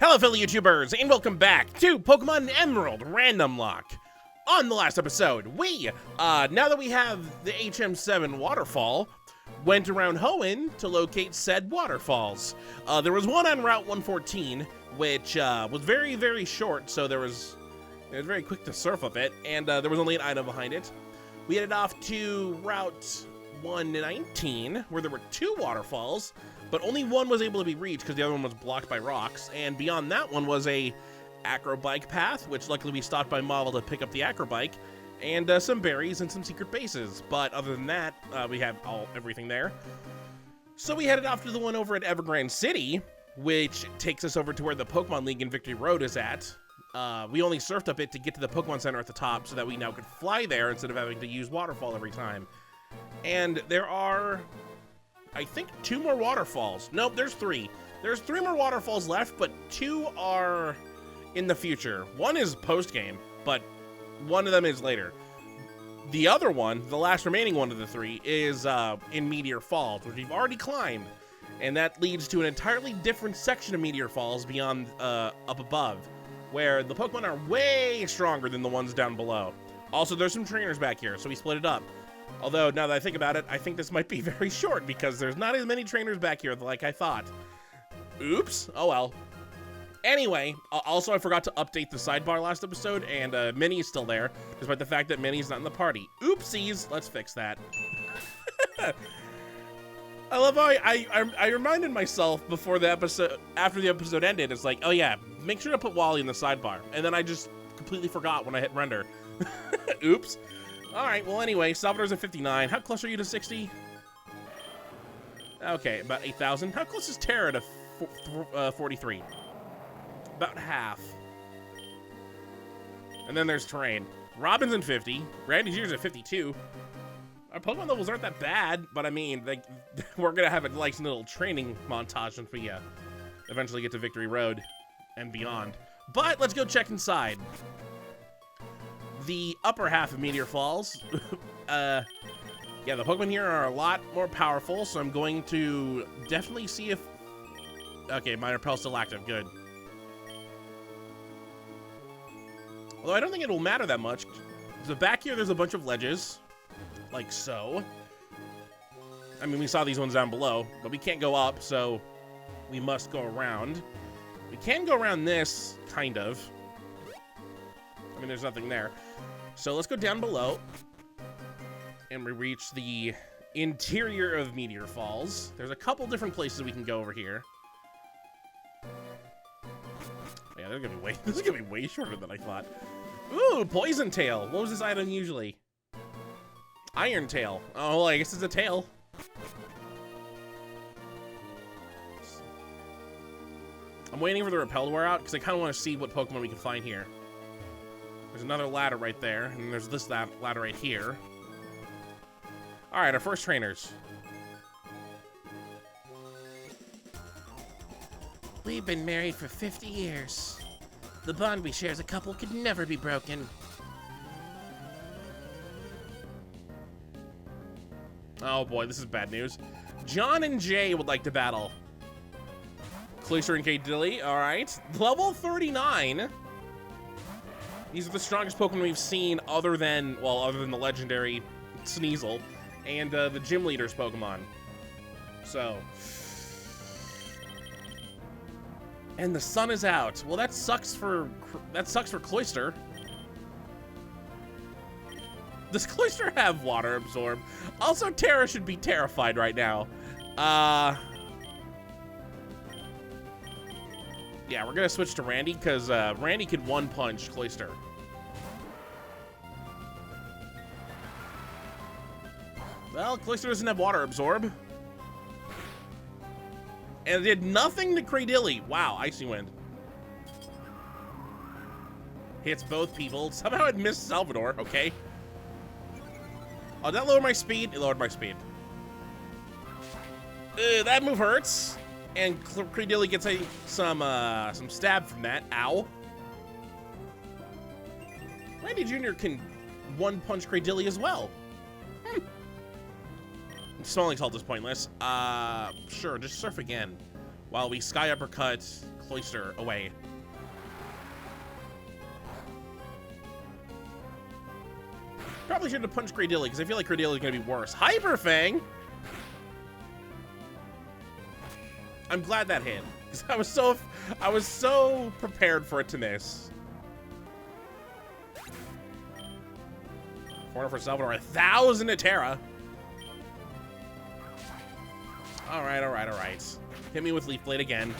Hello, fellow YouTubers, and welcome back to Pokémon Emerald Randomlocke. On the last episode, we, now that we have the HM7 waterfall, went around Hoenn to locate said waterfalls. There was one on Route 114, which was very, very short, so it was very quick to surf up it, and there was only an item behind it. We headed off to Route 119, where there were two waterfalls, but only one was able to be reached because the other one was blocked by rocks, and beyond that one was a acrobike path, which luckily we stopped by Model to pick up the acrobike, and some berries and some secret bases. But other than that, we have everything there. So we headed off to the one over at Evergrande City, which takes us over to where the Pokémon League and Victory Road is at. We only surfed up it to get to the Pokémon Center at the top so that we now could fly there instead of having to use Waterfall every time. And there are, I think, 2 more waterfalls. Nope, there's 3. There's 3 more waterfalls left, but 2 are in the future. One is post-game, but one of them is later. The other one, the last remaining one of the 3, is in Meteor Falls, which we've already climbed. And that leads to an entirely different section of Meteor Falls beyond, up above, where the Pokemon are way stronger than the ones down below. Also, there's some trainers back here, so we split it up. Although, now that I think about it, I think this might be very short because there's not as many trainers back here like I thought. Oops. Oh well. Anyway, also I forgot to update the sidebar last episode, and Minnie's still there, despite the fact that Minnie's not in the party. Oopsies. Let's fix that. I love how I reminded myself before the episode, after the episode ended, it's like, oh yeah, make sure to put Wally in the sidebar. And then I just completely forgot when I hit render. Oops. Alright, well anyway, Salvador's at 59. How close are you to 60? Okay, about 8,000. How close is Terra to 43? About half. And then there's Terrain. Robin's in 50. Randy's year's at 52. Our Pokemon levels aren't that bad, but I mean, we're gonna have a nice little training montage once we eventually get to Victory Road and beyond. But let's go check inside. The upper half of Meteor Falls, yeah, the Pokemon here are a lot more powerful, so I'm going to definitely see if... Okay, my repel's still active, good. Although I don't think it will matter that much. So back here, there's a bunch of ledges, like so. I mean, we saw these ones down below, but we can't go up, so we must go around. We can go around this, kind of. I mean, there's nothing there. So let's go down below. And we reach the interior of Meteor Falls. There's a couple different places we can go over here. Yeah, this is gonna be way shorter than I thought. Ooh, Poison Tail. What was this item usually? Iron Tail. Oh, well, I guess it's a tail. I'm waiting for the repel to wear out because I kind of want to see what Pokemon we can find here. There's another ladder right there, and there's this ladder right here. All right, our first trainers. We've been married for 50 years. The bond we share as a couple could never be broken. Oh boy, this is bad news. John and Jay would like to battle. Cloyster and Cadilly, all right. Level 39. These are the strongest Pokemon we've seen other than the legendary Sneasel and the gym leader's Pokemon. So. And the sun is out. Well, that sucks for Cloyster. Does Cloyster have water absorb? Also, Terra should be terrified right now. Yeah, we're gonna switch to Randy because Randy can one-punch Cloyster. Well, Cloyster doesn't have water absorb. And it did nothing to Cradilly. Wow, Icy Wind. Hits both people. Somehow it missed Salvador, okay. Oh, did that lower my speed? It lowered my speed. That move hurts. And Cradilly gets some stab from that. Ow. Randy Jr. can one-punch Cradilly as well. Smelling Salt is pointless. Sure, just surf again. While we Sky Uppercut cloister away. Probably should have punched Greydilly, because I feel like Greydilly is going to be worse. Hyper Fang! I'm glad that hit, because I was so prepared for it to miss. Corner for Salvador, 1,000 to Terra. All right, all right, all right. Hit me with Leaf Blade again.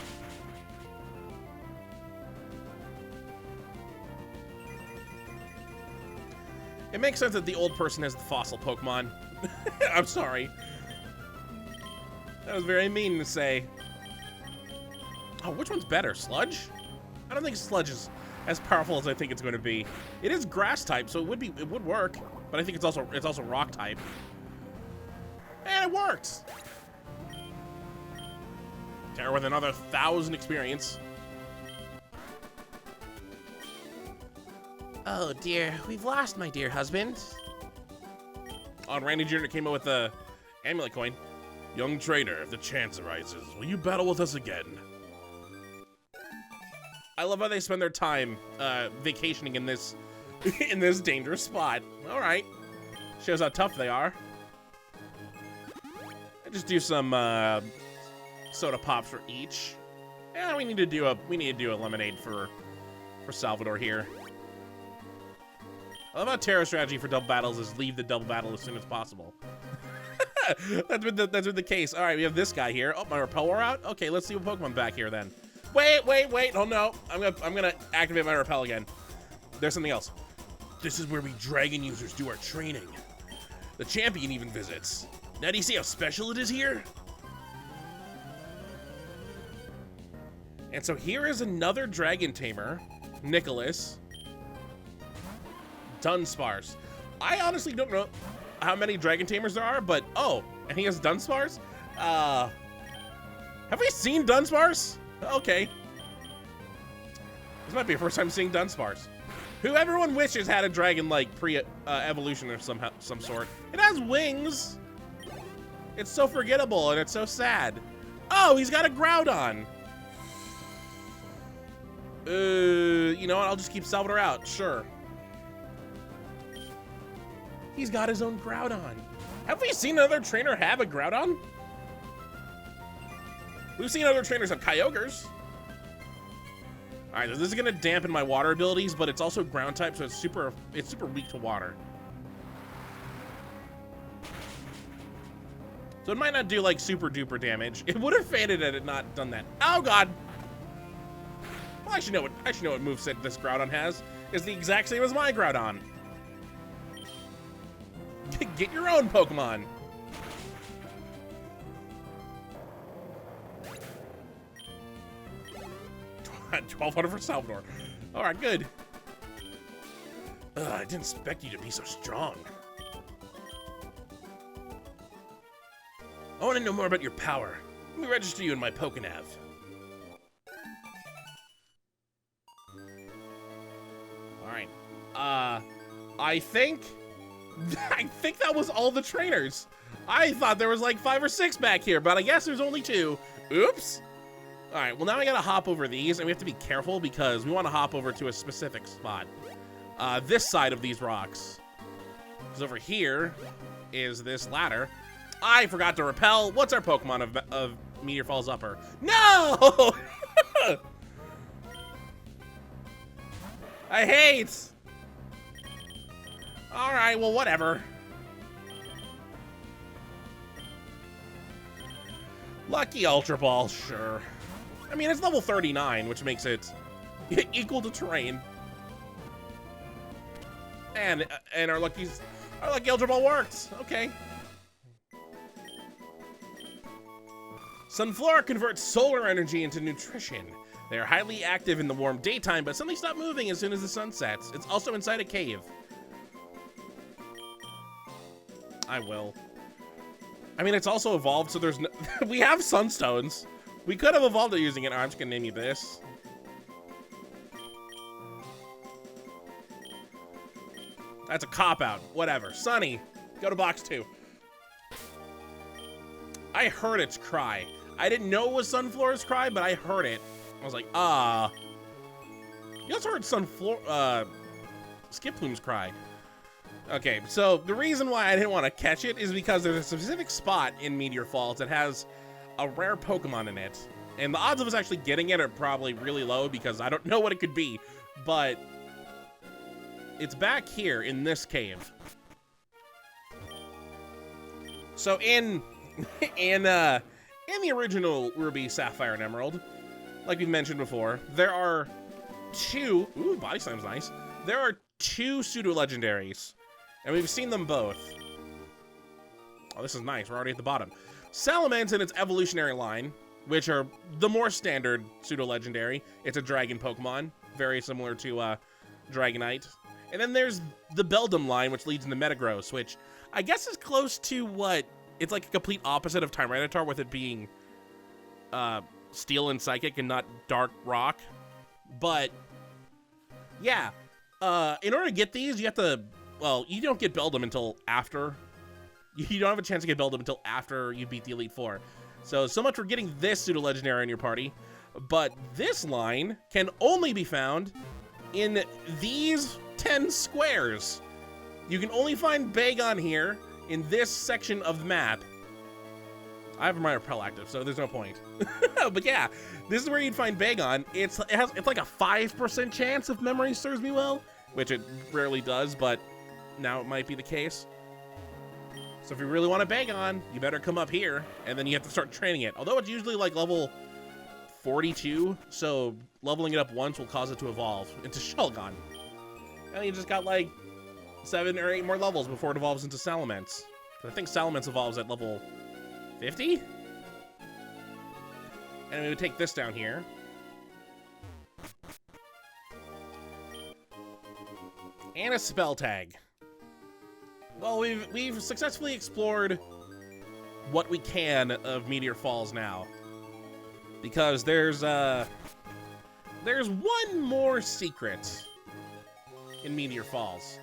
It makes sense that the old person has the fossil Pokemon. I'm sorry. That was very mean to say. Oh, which one's better? Sludge? I don't think Sludge is as powerful as I think it's going to be. It is grass type, so it would work, but I think it's also rock type. And it worked. Terra with another 1,000 experience. Oh dear, we've lost my dear husband. Oh, Randy Jr. came up with the amulet coin. Young trainer, if the chance arises, will you battle with us again? I love how they spend their time vacationing in this in this dangerous spot. All right, shows how tough they are. I just do some soda pops for each. Yeah, we need to do a lemonade for Salvador here. I love how Terra's strategy for double battles is leave the double battle as soon as possible. That's been the case. All right, we have this guy here. Oh, my repel wore out. Okay, let's see what Pokemon's back here then. Wait. Oh no, I'm gonna activate my repel again. There's something else. This is where we dragon users do our training. The champion even visits. Now do you see how special it is here? And so here is another dragon tamer, Nicholas. Dunsparce. I honestly don't know how many dragon tamers there are, but oh, and he has Dunsparce? Have we seen Dunsparce? Okay. This might be the first time seeing Dunsparce. Who everyone wishes had a dragon-like pre-evolution of some sort. It has wings. It's so forgettable and it's so sad. Oh, he's got a Groudon. You know what? I'll just keep Salvador out. Sure. He's got his own Groudon. Have we seen another trainer have a Groudon? We've seen other trainers have Kyogres. All right, this is gonna dampen my water abilities, but it's also ground type, so it's super weak to water. So it might not do like super duper damage. It would have faded had it not done that. Oh God. Well, I should know what moveset this Groudon has. It's the exact same as my Groudon. Get your own Pokemon. $1,200 for Salvador. All right, good. I didn't expect you to be so strong. I want to know more about your power. Let me register you in my Pokénav. All right. I think that was all the trainers. I thought there was like 5 or 6 back here, but I guess there's only 2. Oops. All right, well now I gotta hop over these, and we have to be careful because we want to hop over to a specific spot. This side of these rocks. Because over here is this ladder. I forgot to repel. What's our Pokemon of Meteor Falls Upper? No! I hate. All right, well, whatever. Lucky Ultra Ball, sure. I mean, it's level 39, which makes it equal to terrain. And our lucky Ultra Ball worked. Okay. Sunflora converts solar energy into nutrition. They are highly active in the warm daytime, but suddenly stop moving as soon as the sun sets. It's also inside a cave. I will. I mean, it's also evolved, so there's no... We have Sunstones. We could have evolved it using it. I'm just gonna name you this. That's a cop-out. Whatever. Sunny, go to box 2. I heard its cry. I didn't know it was Sunflora's cry, but I heard it. I was like, You also heard Skip Plume's cry. Okay, so the reason why I didn't want to catch it is because there's a specific spot in Meteor Falls that has a rare Pokemon in it. And the odds of us actually getting it are probably really low because I don't know what it could be. But it's back here in this cave. So in the original Ruby, Sapphire, and Emerald, like we've mentioned before, there are two... Ooh, Body Slam's nice. There are two pseudo-legendaries, and we've seen them both. Oh, this is nice. We're already at the bottom. Salamence in its evolutionary line, which are the more standard pseudo-legendary. It's a dragon Pokemon, very similar to Dragonite. And then there's the Beldum line, which leads into Metagross, which I guess is close to what... It's like a complete opposite of Tyranitar, with it being Steel and Psychic and not Dark Rock. But, yeah. In order to get these, you have to... Well, you don't get Beldum until after... You don't have a chance to get Beldum until after you beat the Elite Four. So much for getting this pseudo-legendary in your party. But this line can only be found in these 10 squares. You can only find Bagon here in this section of the map. I have my Repel active, so there's no point. But yeah, this is where you'd find Bagon. It's like a 5% chance, if memory serves me well, which it rarely does, but now it might be the case. So if you really want a Bagon, you better come up here, and then you have to start training it. Although it's usually like level 42, so leveling it up once will cause it to evolve into Shelgon. And you just got like 7 or 8 more levels before it evolves into Salamence. I think Salamence evolves at level 50? And we would take this down here. And a spell tag. Well, we've successfully explored what we can of Meteor Falls now. Because there's one more secret in Meteor Falls,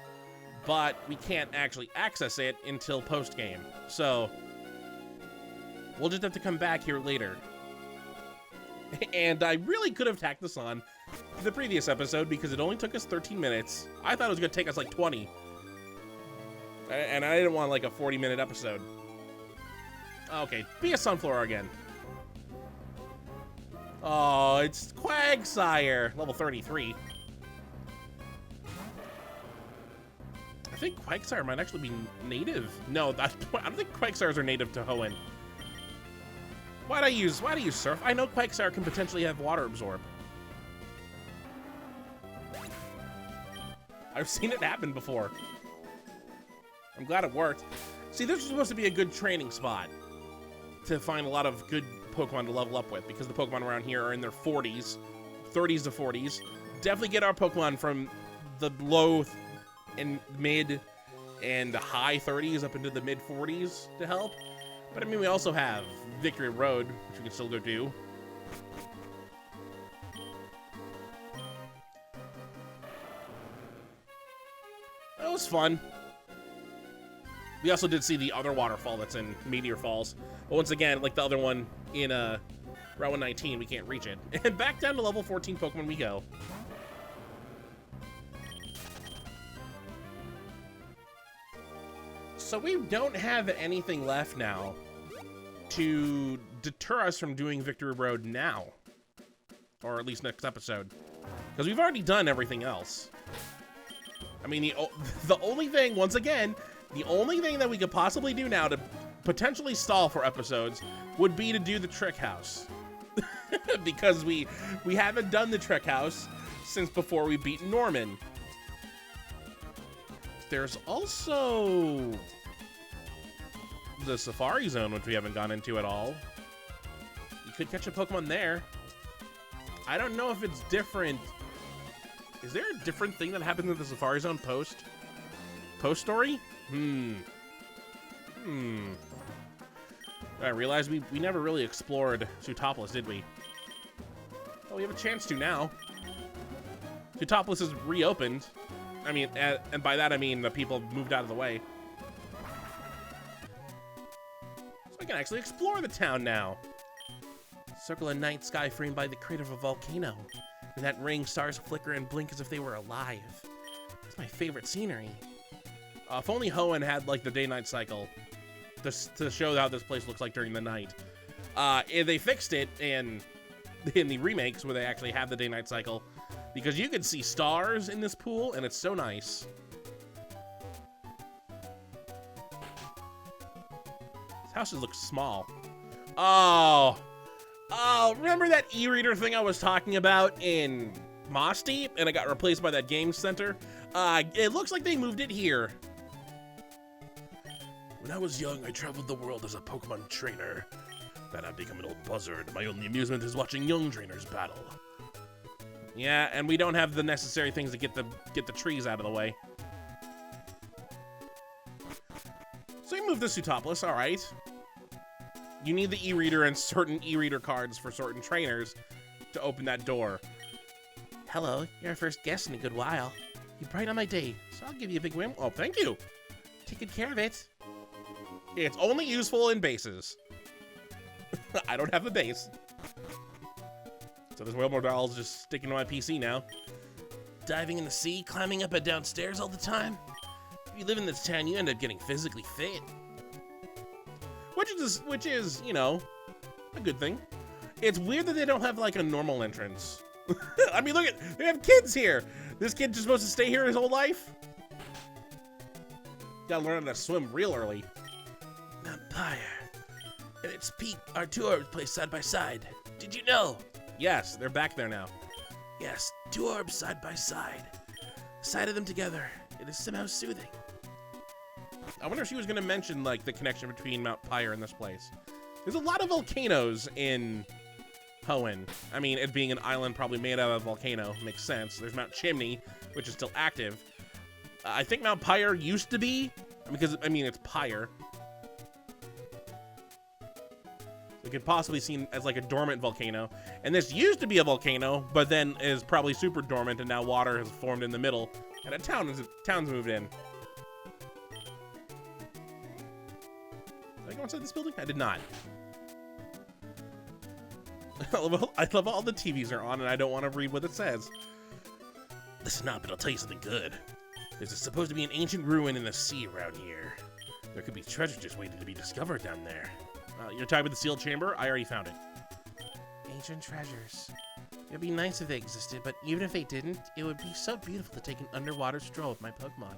but we can't actually access it until post-game. So we'll just have to come back here later. And I really could have tacked this on the previous episode because it only took us 13 minutes. I thought it was going to take us like 20. And I didn't want like a 40-minute episode. Okay, be a Sunflower again. Oh, it's Quagsire, level 33. I think Quagsire might actually be native. No, I don't think Quagsires are native to Hoenn. Why'd I use Surf? I know Quagsire can potentially have Water Absorb. I've seen it happen before. I'm glad it worked. See, this was supposed to be a good training spot to find a lot of good Pokemon to level up with, because the Pokemon around here are in their 40s, 30s to 40s. Definitely get our Pokemon from the low and mid and high 30s up into the mid 40s to help. But I mean, we also have Victory Road, which we can still go do. That was fun. We also did see the other waterfall that's in Meteor Falls. But once again, like the other one in Route 119, we can't reach it. And back down to level 14 Pokemon we go. So we don't have anything left now to deter us from doing Victory Road now. Or at least next episode. Because we've already done everything else. I mean, the only thing, once again, the only thing that we could possibly do now to potentially stall for episodes would be to do the Trick House. Because we haven't done the Trick House since before we beat Norman. There's also the Safari Zone, which we haven't gone into at all. You could catch a Pokemon there. I don't know if it's different. Is there a different thing that happens in the Safari Zone post-story? I realized we never really explored Sootopolis, did we? Oh, we have a chance to now. Sootopolis is reopened. I mean, and by that I mean the people moved out of the way. So I can actually explore the town now. Circle a night sky framed by the crater of a volcano. In that ring, stars flicker and blink as if they were alive. That's my favorite scenery. If only Hoenn had like the day-night cycle to show how this place looks like during the night. And they fixed it in the remakes where they actually have the day-night cycle, because you can see stars in this pool and it's so nice. This house just looks small. Oh, remember that e-reader thing I was talking about in Moss Deep and it got replaced by that game center? It looks like they moved it here. When I was young, I traveled the world as a Pokemon trainer. But I've become an old buzzard. My only amusement is watching young trainers battle. Yeah, and we don't have the necessary things to get the trees out of the way. So you move the Sootopolis, all right. You need the e-reader and certain e-reader cards for certain trainers to open that door. Hello, you're our first guest in a good while. You brighten my day, so I'll give you a big win. Oh, thank you. Take good care of it. It's only useful in bases. I don't have a base. So there's Wilmore dolls just sticking to my PC now. Diving in the sea, climbing up and down stairs all the time. If you live in this town, you end up getting physically fit. Which is, you know, a good thing. It's weird that they don't have like a normal entrance. I mean, look at, they have kids here. This kid just supposed to stay here his whole life? Gotta learn how to swim real early. Vampire. And its peak are two orbs placed side by side. Did you know? Yes, they're back there now. Yes, two orbs side by side. The sight of them together, it is somehow soothing. I wonder if she was going to mention like the connection between Mount Pyre and this place. There's a lot of volcanoes in Hoenn. I mean, it being an island probably made out of a volcano makes sense. There's Mount Chimney, which is still active. I think Mount Pyre used to be, because I mean it's Pyre. It could possibly be seen as like a dormant volcano. And this used to be a volcano, but then is probably super dormant, and now water has formed in the middle, and town's moved in. Did I go inside this building? I did not. I love all the TVs are on, and I don't want to read what it says. Listen up, and I'll tell you something good. There's supposed to be an ancient ruin in the sea around here. There could be treasure just waiting to be discovered down there. You're talking about the sealed chamber? I already found it. Ancient treasures. It'd be nice if they existed, but even if they didn't, it would be so beautiful to take an underwater stroll with my Pokemon.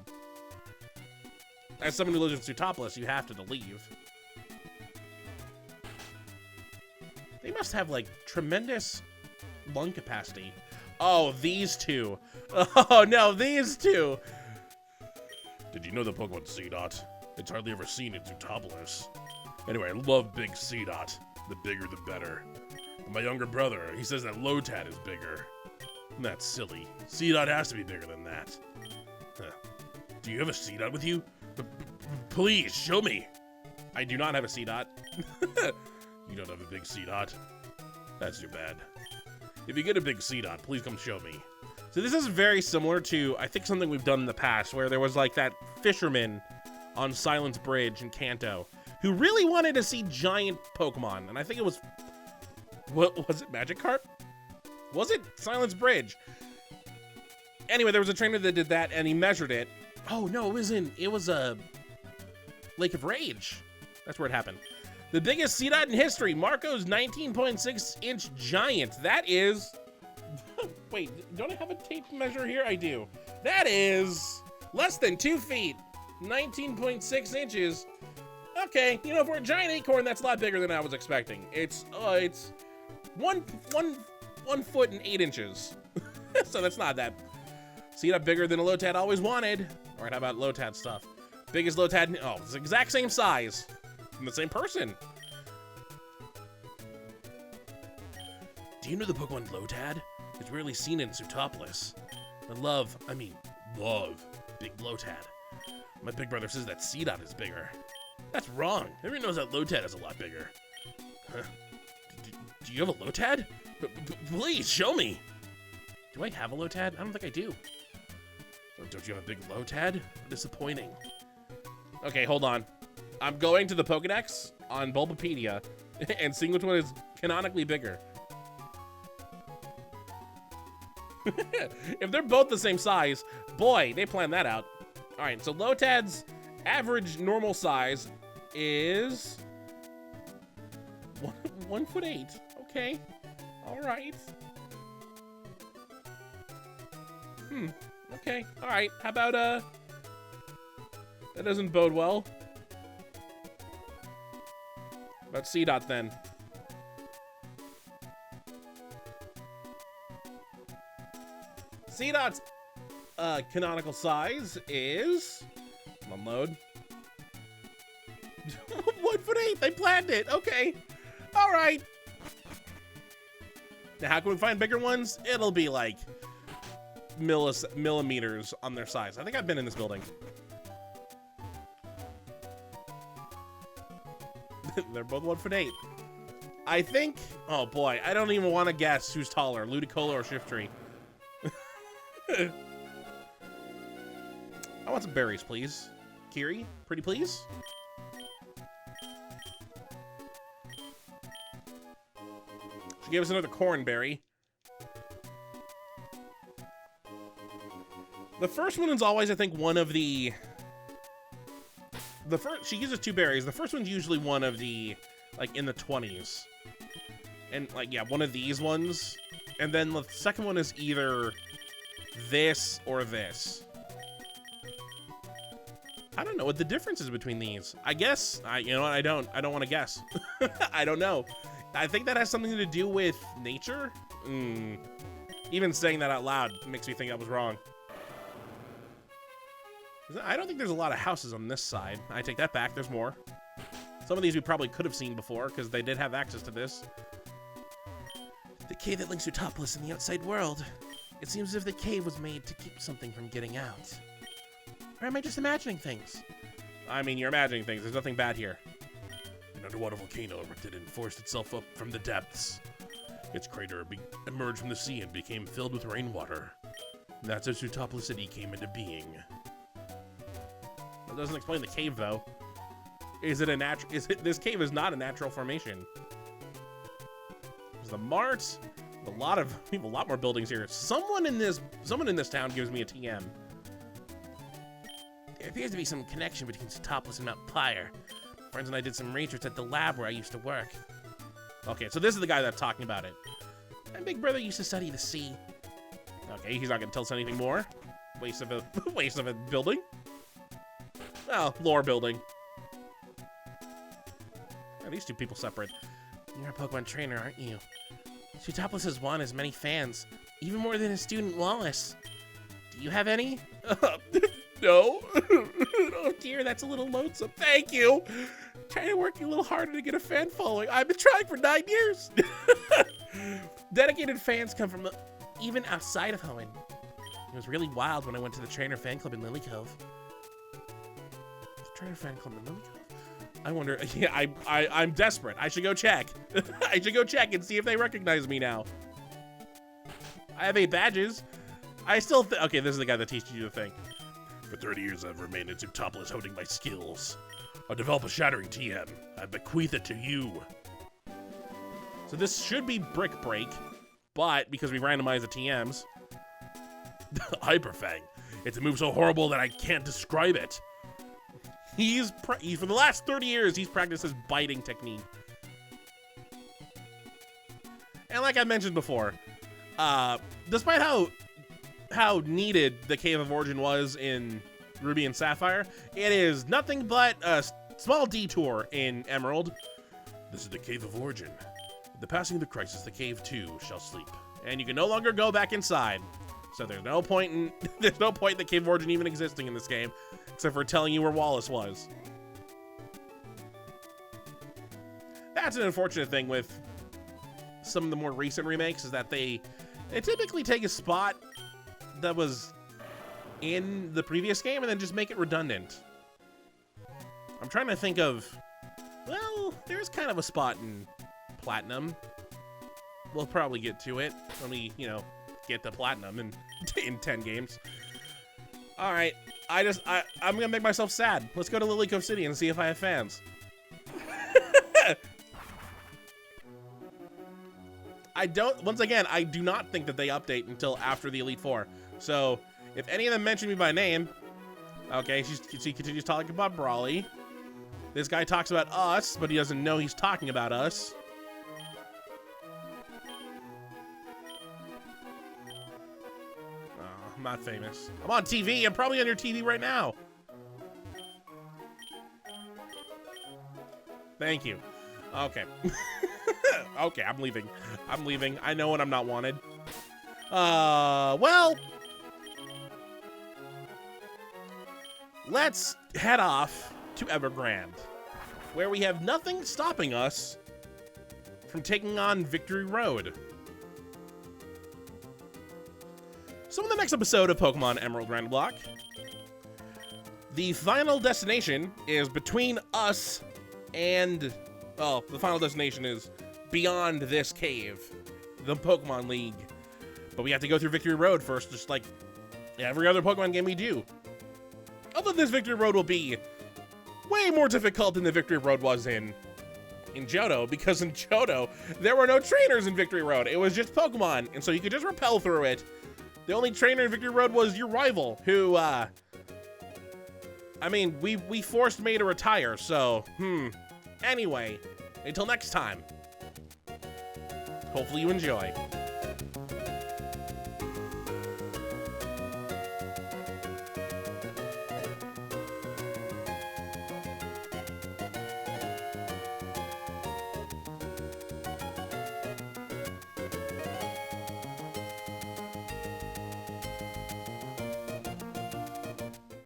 As someone who lives in Sootopolis, you have to leave. They must have, like, tremendous lung capacity. Oh, these two. Oh, no, these two. Did you know the Pokemon Seedot? It's hardly ever seen in Sootopolis. Anyway, I love big Seedot. The bigger, the better. And my younger brother, he says that Lotad is bigger. That's silly. Seedot has to be bigger than that. Huh. Do you have a Seedot with you? Please, show me. I do not have a Seedot. You don't have a big Seedot? That's too bad. If you get a big Seedot, please come show me. So this is very similar to, I think, something we've done in the past, where there was like that fisherman on Silence Bridge in Kanto who really wanted to see giant Pokemon. And I think it was, what was it, Magikarp? Was it Silence Bridge? Anyway, there was a trainer that did that, and he measured it. Oh, no, it was a Lake of Rage. That's where it happened. The biggest Seedot in history, Marco's 19.6-inch giant. That is, wait, don't I have a tape measure here? I do. That is less than 2 feet, 19.6 inches. Okay, you know, for a giant acorn, that's a lot bigger than I was expecting. It's 1 foot and 8 inches. So that's not that. Seedot bigger than a Lotad always wanted. All right, how about Lotad stuff? Biggest Lotad, oh, it's the exact same size. From the same person. Do you know the Pokemon Lotad? It's rarely seen in Sootopolis. I love big Lotad. My big brother says that Seedot is bigger. That's wrong. Everyone knows that Lotad is a lot bigger. Huh. Do you have a Lotad? Please, show me. Do I have a Lotad? I don't think I do. Oh, don't you have a big Lotad? Disappointing. Okay, hold on. I'm going to the Pokedex on Bulbapedia and seeing which one is Canonically bigger. If they're both the same size, boy, they planned that out. All right, so Lotad's average normal size is 1'8". Okay, all right. Okay, all right. How about that doesn't bode well. How about C-Dot then? C-Dot's canonical size is, come on, load. 1'8". They planned it. Okay. All right. Now, how can we find bigger ones? It'll be like millimeters on their size. I think I've been in this building. They're both 1'8". I think. Oh boy, I don't even want to guess who's taller, Ludicolo or Shiftry. I want some berries, please. Kiri, pretty please. She gave us another corn berry. The first one is always, I think, one of the first. She uses 2 berries. The first one's usually one of the, like, in the 20s. And, like, yeah, one of these ones. And then the second one is either this or this. I don't know what the difference is between these. I guess, you know what, I don't want to guess. I don't know. I think that has something to do with nature. Even saying that out loud makes me think I was wrong. I don't think there's a lot of houses on this side. I take that back, there's more. Some of these we probably could have seen before, because they did have access to this. The cave that links Utopolis and the outside world. It seems as if the cave was made to keep something from getting out. Or am I just imagining things? I mean, you're imagining things. There's nothing bad here. An underwater volcano erupted and forced itself up from the depths. Its crater emerged from the sea and became filled with rainwater. That's as Utopolis City came into being. That doesn't explain the cave, though. Is it a natural? This cave is not a natural formation. There's the mart. We have a lot more buildings here. Someone in this town gives me a TM. There appears to be some connection between Utopolis and Mount Pyre. Friends and I did some research at the lab where I used to work. Okay, so this is the guy that's talking about it. My big brother used to study the sea. Okay, he's not gonna tell us anything more. Waste of a building. Well, lore building. Are these two people separate? You're a Pokemon trainer, aren't you? Utopolis has won as many fans, even more than his student Wallace. Do you have any? No. Oh dear, that's a little lonesome. Thank you. Trying to work a little harder to get a fan following. I've been trying for 9 years. Dedicated fans come from even outside of Hoenn. It was really wild when I went to the trainer fan club in Lily Cove. The trainer fan club in Lily Cove? I wonder, yeah, I'm desperate. I should go check. I should go check and see if they recognize me now. I have 8 badges. I still okay, this is the guy that teaches you to think. For 30 years, I've remained in Utopolis honing my skills. I'll develop a shattering TM. I bequeath it to you. So this should be Brick Break, but because we randomize the TMs, Hyperfang. It's a move so horrible that I can't describe it. He's for the last 30 years, he's practiced his biting technique. And like I mentioned before, despite how needed the Cave of Origin was in Ruby and Sapphire, it is nothing but a small detour in Emerald. This is the Cave of Origin. With the passing of the crisis, the cave too shall sleep, and you can no longer go back inside. So there's no point in the Cave of Origin even existing in this game, except for telling you where Wallace was. That's an unfortunate thing with some of the more recent remakes, is that they typically take a spot that was in the previous game and then just make it redundant. I'm trying to think of, well, there's kind of a spot in Platinum. We'll probably get to it when we, get to Platinum in 10 games. All right, I'm gonna make myself sad. Let's go to Lily Cove City and see if I have fans. once again, I do not think that they update until after the Elite Four. So, if any of them mention me by name, okay, she continues talking about Brawly. This guy talks about us, but he doesn't know he's talking about us. Oh, I'm not famous. I'm on TV. I'm probably on your TV right now. Thank you. Okay. Okay, I'm leaving. I'm leaving. I know when I'm not wanted. Well, let's head off to Evergrande, where we have nothing stopping us from taking on Victory Road. So in the next episode of Pokemon Emerald Randomlocke, the final destination is between us and, well, the final destination is beyond this cave, the Pokémon League. But we have to go through Victory Road first, just like every other Pokemon game we do. Although this Victory Road will be way more difficult than the Victory Road was in Johto, because in Johto, there were no trainers in Victory Road. It was just Pokemon, and so you could just repel through it. The only trainer in Victory Road was your rival, who, I mean, we forced May to retire, so, Anyway, until next time, hopefully you enjoy.